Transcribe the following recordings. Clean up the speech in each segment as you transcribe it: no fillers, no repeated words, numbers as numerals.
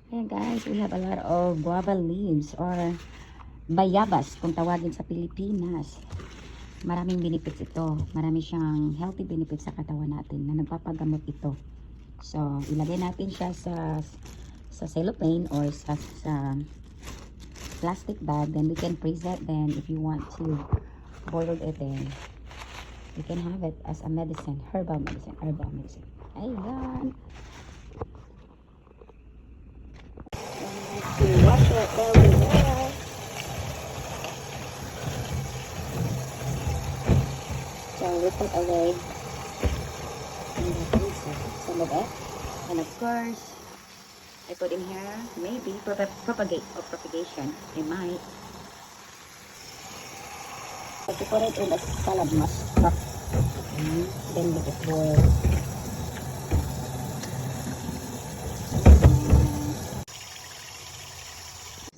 Ayan guys, we have a lot of guava leaves or bayabas kung tawagin sa Pilipinas. Maraming benefits ito. Marami siyang healthy benefits sa katawan natin na nagpapagamot ito. So, ilagay natin siya sa cellophane or sa plastic bag. Then we can freeze it. Then if you want to boil it, then you can have it as a medicine, herbal medicine. Ayan. Wash it very well. So we put away some of it, and of course I put in here maybe propagation. I might. So to put it in the salad mustard, then let it boil.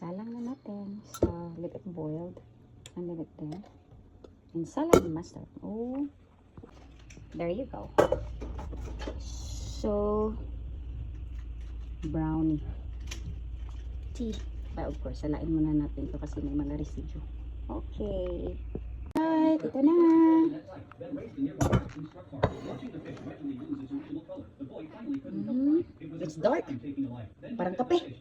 Salang na natin. So, let it boiled. And let it there. And salad mustard. Oh, there you go. So, brownie. Tea. But of course, salain muna natin ito kasi may mga residue. Okay. Right, ito na. It's dark. Parang kape.